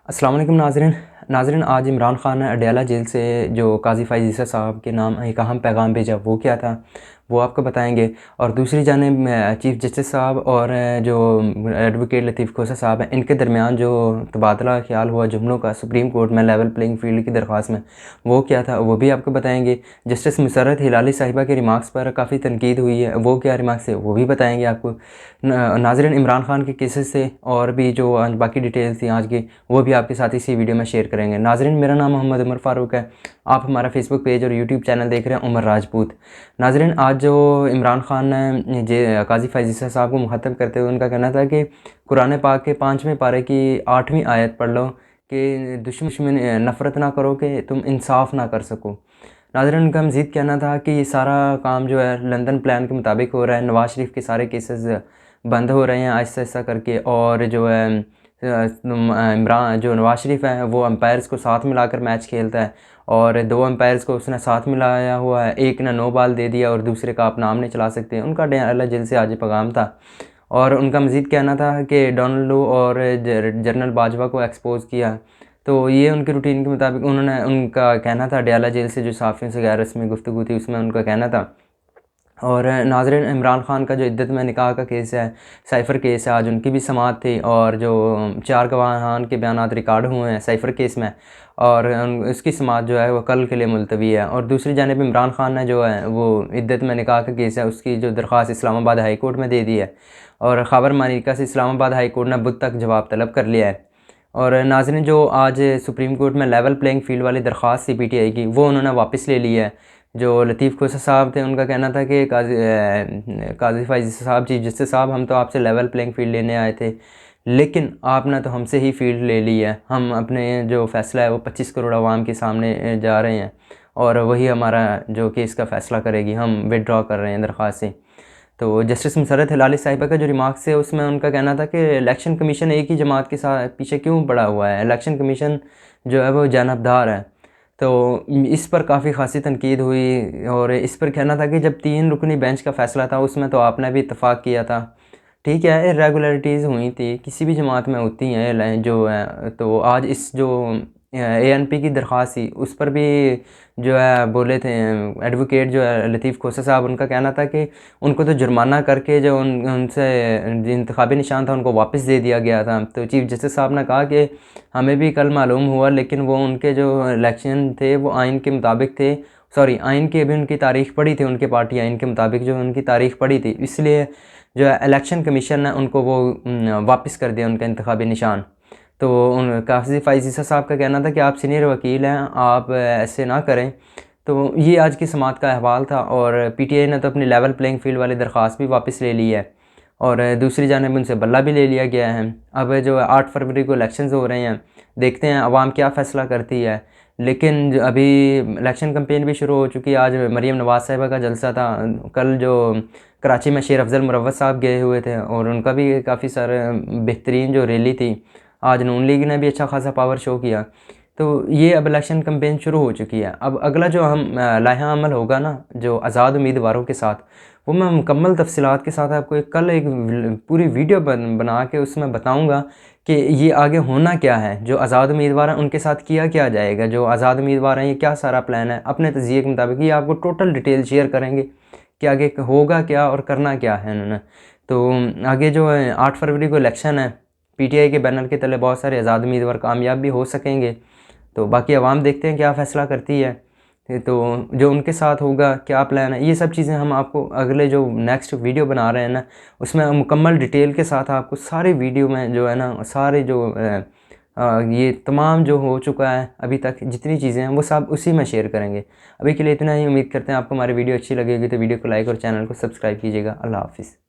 अस्सलाम वालेकुम नाज़रीन आज इमरान ख़ान ने अडयाला जेल से जो काज़ी फ़ाइज़ ईसा साहब के नाम एक अहम पैगाम भेजा वो क्या था वो आपको बताएंगे। और दूसरी जानिब चीफ़ जस्टिस साहब और जो एडवोकेट लतीफ़ खोसा साहब हैं इनके दरमियान जो तबादला ख्याल हुआ जुमलों का सुप्रीम कोर्ट में लेवल प्लेइंग फील्ड की दरख्वास्त में वो क्या था वो भी आपको बताएंगे। जस्टिस मुसर्रत हिलाली साहिबा के रिमार्क्स पर काफ़ी तनकीद हुई है, वो क्या रिमार्क्स है वो भी बताएंगे आपको। नाज़रीन इमरान ख़ान के केसेस से और भी जो आज बाकी डिटेल्स थी आज की वो भी आपके साथ इसी वीडियो में शेयर करेंगे। नाज़रीन मेरा नाम मोहम्मद उमर फ़ारूक है, आप हमारा फेसबुक पेज और यूट्यूब चैनल देख रहे हैं उमर राजपूत। नाज़रीन आज जो इमरान ख़ान ने काज़ी फ़ाइज़ ईसा साहब को मुख़ातब करते हुए उनका कहना था कि कुरान पाक के 5वें पारे की 8वीं आयत पढ़ लो कि दुश्मन नफ़रत ना करो कि तुम इंसाफ़ ना कर सको। नाज़रीन उनका मज़ीद कहना था कि ये सारा काम जो है लंदन प्लान के मुताबिक हो रहा है, नवाज़ शरीफ के सारे केसेस बंद हो रहे हैं आहिस्ता आहिस्ता करके। और जो है इमरान जो नवाज़ शरीफ है वो अंपायर्स को साथ मिलाकर मैच खेलता है और 2 अंपायर्स को उसने साथ मिलाया हुआ है, एक ने नो बॉल दे दिया और दूसरे का आप नाम नहीं चला सकते। उनका अडयाला जेल से आज पैगाम था। और उनका मज़ीद कहना था कि डोनाल्ड लू और जनरल बाजवा को एक्सपोज़ किया, तो ये उनके रूटीन के मुताबिक उन्होंने उनका कहना था। अडयाला जेल से जो सहाफ़ियों से गैर रस्मी गुफ्तगू थी उसमें उनका कहना था। और नाज़रीन इमरान ख़ान का जो इद्दत में निकाह का केस है, साइफ़र केस है, आज उनकी भी समाअत थी और जो 4 गवाहान के बयानात रिकॉर्ड हुए हैं साइफ़र केस में और उसकी समाअत जो है वो कल के लिए मुलतवी है। और दूसरी जानिब इमरान ख़ान ने जो है वो इद्दत में निकाह का केस है उसकी जो दरख्वास्त इस्लामाबाद हाई कोर्ट में दे दी है और ख़बर मानिका से इस्लामाबाद हाई कोर्ट ने बुध तक जवाब तलब कर लिया है। और नाज़रीन जो आज सुप्रीम कोर्ट में लेवल प्लेइंग फील्ड वाली दरख्वास्त थी पीटीआई की वो उन्होंने वापस ले ली है। जो लतीफ़ खोसा साहब थे उनका कहना था कि काज़ी फ़ाइज़ साहब चीफ जस्टिस साहब हम तो आपसे लेवल प्लेइंग फील्ड लेने आए थे, लेकिन आपने तो हमसे ही फील्ड ले ली है। हम अपने जो फ़ैसला है वो 25 करोड़ आवाम के सामने जा रहे हैं और वही हमारा जो केस का फ़ैसला करेगी, हम विदड्रॉ कर रहे हैं दरख्वास्त से। तो जस्टिस मुसर्रत हिलाली साहिबा का जो रिमार्क्स है उसमें उनका कहना था कि इलेक्शन कमीशन एक ही जमात के साथ पीछे क्यों पड़ा हुआ है, इलेक्शन कमीशन जो है वो जानबदार है। तो इस पर काफ़ी ख़ासी तनकीद हुई और इस पर कहना था कि जब 3 रुकनी बेंच का फ़ैसला था उसमें तो आपने भी इत्तफ़ाक़ किया था। ठीक है, इर्रेगुलरिटीज़ हुई थी, किसी भी जमात में होती हैं जो है। तो आज इस जो एएनपी की दरख्वास्त थी उस पर भी जो है बोले थे एडवोकेट जो है लतीफ़ खोसा साहब, उनका कहना था कि उनको तो जुर्माना करके जो उनसे जो इंतखाबी निशान था उनको वापस दे दिया गया था। तो चीफ़ जस्टिस साहब ने कहा कि हमें भी कल मालूम हुआ, लेकिन वो उनके जो इलेक्शन थे वो आइन के मुताबिक थे, सॉरी आइन की अभी उनकी तारीख़ पड़ी थी, उनके पार्टी आइन के मुताबिक जो उनकी तारीख़ पड़ी थी, इसलिए जो है इलेक्शन कमीशन ने उनको वो वापस कर दिया उनका इंतखाबी निशान। तो उन काज़ी फ़ाइज़ ईसा साहब का कहना था कि आप सीनियर वकील हैं, आप ऐसे ना करें। तो ये आज की समाअत का अहवाल था और पीटीआई ने तो अपनी लेवल प्लेइंग फील्ड वाली दरख्वास्त भी वापस ले ली है और दूसरी जानिब उनसे बल्ला भी ले लिया गया है। अब जो 8 फरवरी को इलेक्शंस हो रहे हैं, देखते हैं अवाम क्या फ़ैसला करती है। लेकिन अभी इलेक्शन कैंपेन भी शुरू हो चुकी है। आज मरीम नवाज़ साहिबा का जलसा था, कल जो कराची में शेर अफजल मुरव्वत साहब गए हुए थे और उनका भी काफ़ी सारे बेहतरीन जो रैली थी। आज नून लीग ने भी अच्छा खासा पावर शो किया। तो ये अब इलेक्शन कैंपेन शुरू हो चुकी है। अब अगला जो हम लाहा अमल होगा ना जो आज़ाद उम्मीदवारों के साथ, वो मैं मुकम्मल तफसीलात के साथ आपको कल एक पूरी वीडियो बना के उसमें बताऊंगा कि ये आगे होना क्या है। जो आज़ाद उम्मीदवार हैं उनके साथ किया क्या जाएगा, जो आज़ाद उम्मीदवार हैं ये क्या सारा प्लान है, अपने तज़िये के मुताबिक ये आपको टोटल डिटेल शेयर करेंगे कि आगे होगा क्या और करना क्या है इन्होंने। तो आगे जो है 8 फरवरी को इलेक्शन है, पीटीआई के बैनर के तले बहुत सारे आज़ाद उम्मीदवार कामयाब भी हो सकेंगे। तो बाकी आवाम देखते हैं क्या फ़ैसला करती है। तो जो उनके साथ होगा क्या प्लान है, ये सब चीज़ें हम आपको अगले जो नेक्स्ट वीडियो बना रहे हैं ना उसमें मुकम्मल डिटेल के साथ आपको सारे वीडियो में जो है ना सारे जो ये तमाम जो हो चुका है अभी तक जितनी चीज़ें हैं वो सब उसी में शेयर करेंगे। अभी के लिए इतना ही, उम्मीद करते हैं आपको हमारी वीडियो अच्छी लगेगी तो वीडियो को लाइक और चैनल को सब्सक्राइब कीजिएगा। अल्लाह हाफ़िज़।